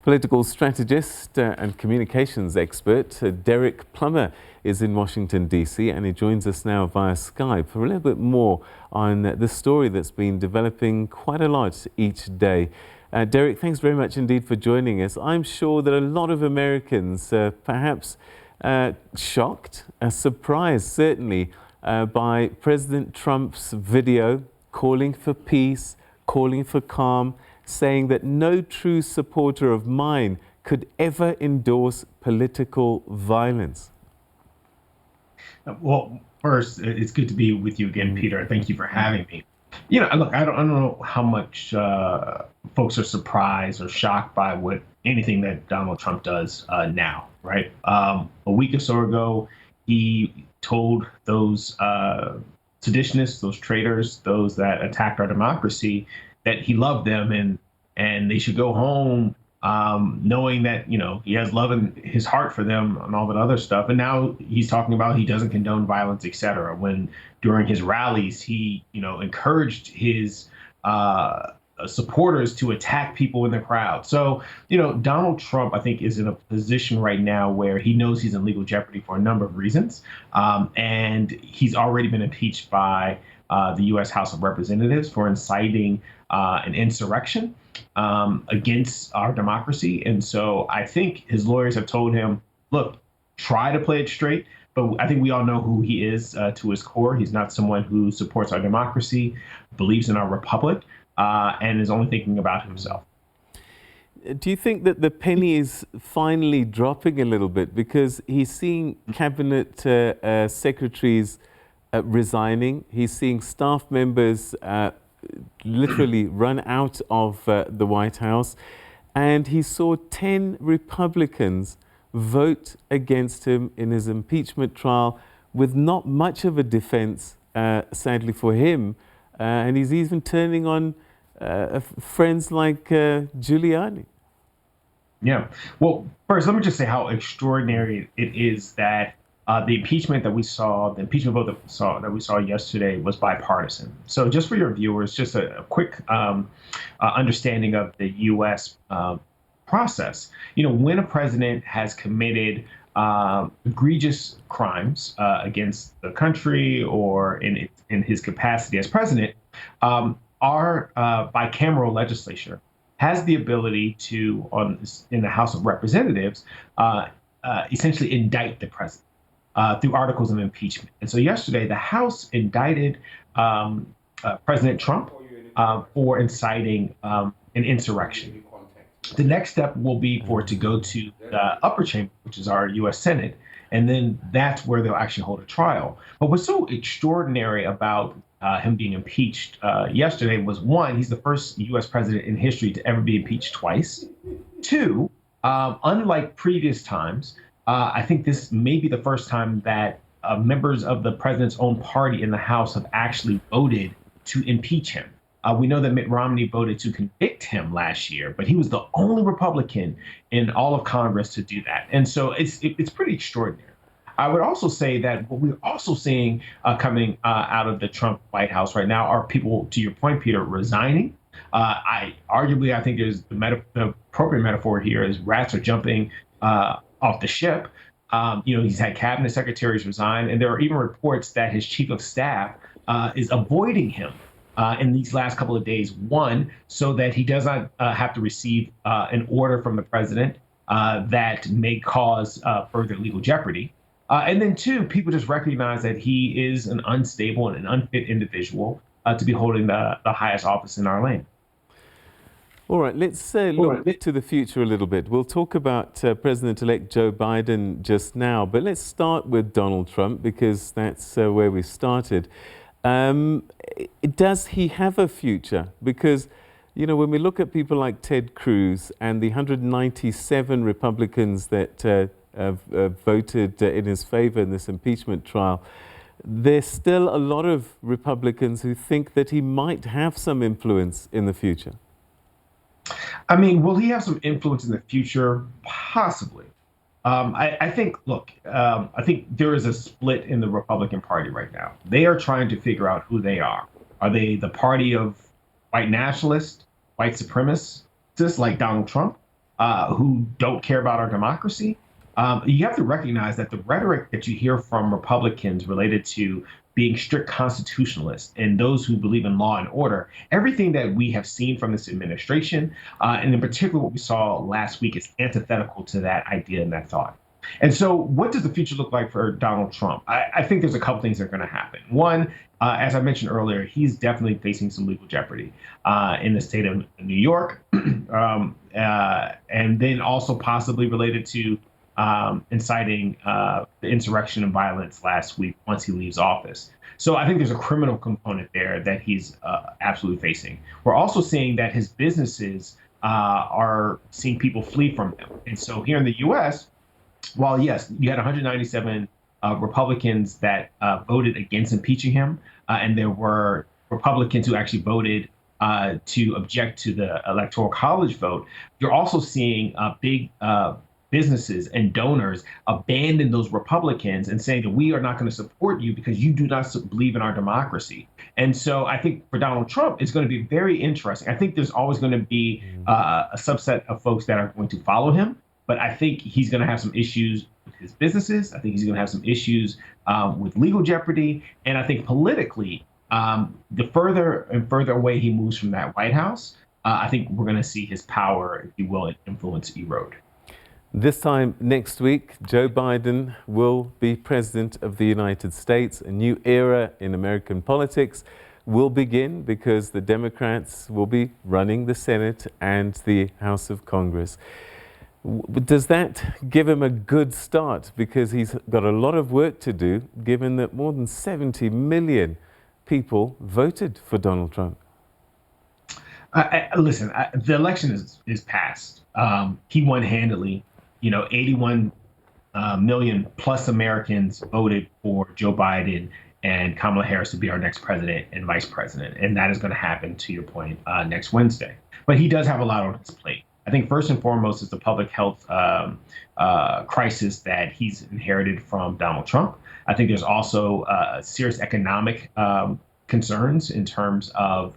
Political strategist and communications expert Derrick Plummer is in Washington, D.C., and he joins us now via Skype for a little bit more on the story that's been developing quite a lot each day. Derrick, thanks very much indeed for joining us. I'm sure that a lot of Americans perhaps shocked, surprised certainly by President Trump's video calling for peace, calling for calm, saying that no true supporter of mine could ever endorse political violence. Well, first, it's good to be with you again, Peter. Thank you for having me. Look, I don't know how much folks are surprised or shocked by anything that Donald Trump does now, right? A week or so ago, he told those seditionists, those traitors, those that attacked our democracy, that he loved them and they should go home, knowing that, he has love in his heart for them and all that other stuff. And now he's talking about he doesn't condone violence, et cetera, when during his rallies, he, encouraged his supporters to attack people in the crowd. So, Donald Trump, I think, is in a position right now where he knows he's in legal jeopardy for a number of reasons. And he's already been impeached by the U.S. House of Representatives for inciting an insurrection against our democracy. And so I think his lawyers have told him, look, try to play it straight. But I think we all know who he is to his core. He's not someone who supports our democracy, believes in our republic, and is only thinking about himself. Do you think that the penny is finally dropping a little bit because he's seeing cabinet secretaries resigning? He's seeing staff members literally run out of the White House, and he saw 10 Republicans vote against him in his impeachment trial with not much of a defense, sadly for him, and he's even turning on friends like Giuliani. Yeah. Well, first, let me just say how extraordinary it is that the impeachment vote that we saw yesterday was bipartisan. So just for your viewers, just a quick understanding of the U.S. Process. When a president has committed egregious crimes against the country or in his capacity as president, our bicameral legislature has the ability to, in the House of Representatives, essentially indict the president through articles of impeachment. And so yesterday, the House indicted President Trump for inciting an insurrection. The next step will be for it to go to the upper chamber, which is our U.S. Senate, and then that's where they'll actually hold a trial. But what's so extraordinary about him being impeached yesterday was, one, he's the first U.S. president in history to ever be impeached twice. Two, unlike previous times, I think this may be the first time that members of the president's own party in the House have actually voted to impeach him. We know that Mitt Romney voted to convict him last year, but he was the only Republican in all of Congress to do that. And so it's pretty extraordinary. I would also say that what we're also seeing coming out of the Trump White House right now are people, to your point, Peter, resigning. I think there's the appropriate metaphor here is rats are jumping off the ship. He's had cabinet secretaries resign, and there are even reports that his chief of staff is avoiding him in these last couple of days. One, so that he does not have to receive an order from the president that may cause further legal jeopardy. And then two, people just recognize that he is an unstable and an unfit individual to be holding the highest office in our land. All right, let's look to the future a little bit. We'll talk about President-elect Joe Biden just now, but let's start with Donald Trump because that's where we started. Does he have a future? Because, when we look at people like Ted Cruz and the 197 Republicans that have voted in his favor in this impeachment trial, there's still a lot of Republicans who think that he might have some influence in the future. I mean, will he have some influence in the future? Possibly. I think there is a split in the Republican Party right now. They are trying to figure out who they are. Are they the party of white nationalists, white supremacists like Donald Trump? who don't care about our democracy. You have to recognize that the rhetoric that you hear from Republicans related to being strict constitutionalists and those who believe in law and order, everything that we have seen from this administration, and in particular what we saw last week, is antithetical to that idea and that thought. And so, what does the future look like for Donald Trump? I think there's a couple things that are going to happen. One, as I mentioned earlier, he's definitely facing some legal jeopardy in the state of New York, and then also possibly related to inciting the insurrection and violence last week once he leaves office. So I think there's a criminal component there that he's absolutely facing. We're also seeing that his businesses are seeing people flee from him. And so here in the U.S., while yes, you had 197 Republicans that voted against impeaching him, and there were Republicans who actually voted to object to the Electoral College vote, you're also seeing big businesses and donors abandon those Republicans and saying that we are not going to support you because you do not believe in our democracy. And so I think for Donald Trump, it's going to be very interesting. I think there's always going to be a subset of folks that are going to follow him. But I think he's going to have some issues with his businesses. I think he's going to have some issues with legal jeopardy. And I think politically, the further and further away he moves from that White House, I think we're going to see his power, if you will, and influence erode. This time next week, Joe Biden will be president of the United States. A new era in American politics will begin because the Democrats will be running the Senate and the House of Congress. Does that give him a good start? Because he's got a lot of work to do, given that more than 70 million people voted for Donald Trump. Listen, the election is passed. He won handily. 81 million plus Americans voted for Joe Biden and Kamala Harris to be our next president and vice president. And that is going to happen, to your point, next Wednesday. But he does have a lot on his plate. I think first and foremost is the public health crisis that he's inherited from Donald Trump. I think there's also serious economic concerns in terms of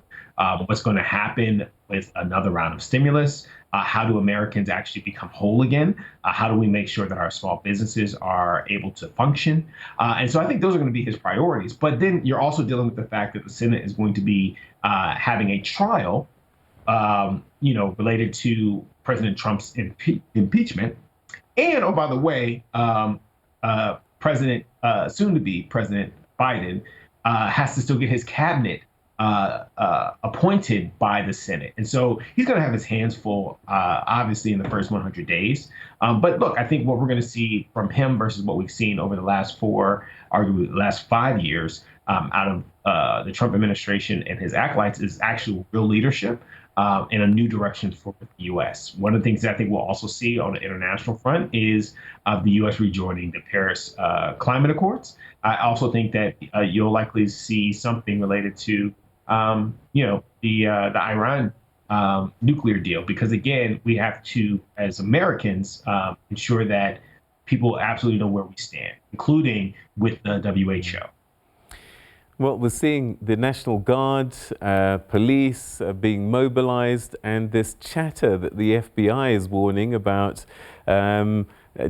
what's going to happen with another round of stimulus. How do Americans actually become whole again? How do we make sure that our small businesses are able to function? And so I think those are going to be his priorities. But then you're also dealing with the fact that the Senate is going to be having a trial related to President Trump's impeachment. And, oh, by the way, soon-to-be President Biden has to still get his cabinet appointed by the Senate. And so he's going to have his hands full, obviously, in the first 100 days. But look, I think what we're going to see from him versus what we've seen over the last arguably the last 5 years out of the Trump administration and his acolytes is actual real leadership. In a new direction for the U.S. One of the things that I think we'll also see on the international front is the U.S. rejoining the Paris Climate Accords. I also think that you'll likely see something related to, the Iran nuclear deal, because again, we have to, as Americans, ensure that people absolutely know where we stand, including with the WHO. Well, we're seeing the National Guard, police being mobilized, and this chatter that the FBI is warning about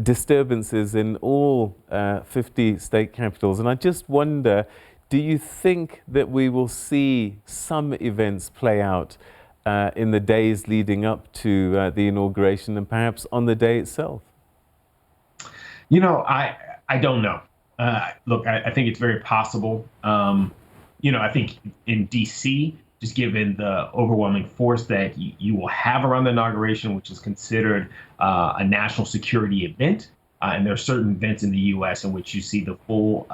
disturbances in all 50 state capitals. And I just wonder, do you think that we will see some events play out in the days leading up to the inauguration and perhaps on the day itself? I don't know. Look, I think it's very possible. I think in D.C., just given the overwhelming force that you will have around the inauguration, which is considered a national security event, and there are certain events in the U.S. in which you see the full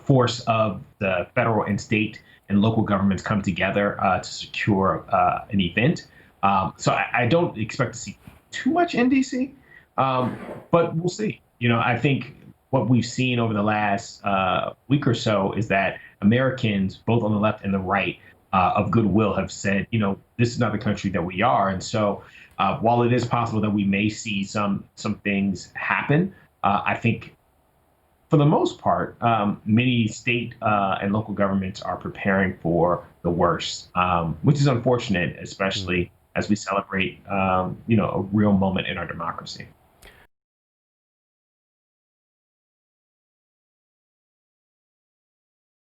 force of the federal and state and local governments come together to secure an event. So I don't expect to see too much in D.C., but we'll see. I think what we've seen over the last week or so is that Americans, both on the left and the right, of goodwill have said, this is not the country that we are. And so while it is possible that we may see some things happen, I think for the most part, many state and local governments are preparing for the worst, which is unfortunate, especially as we celebrate, a real moment in our democracy.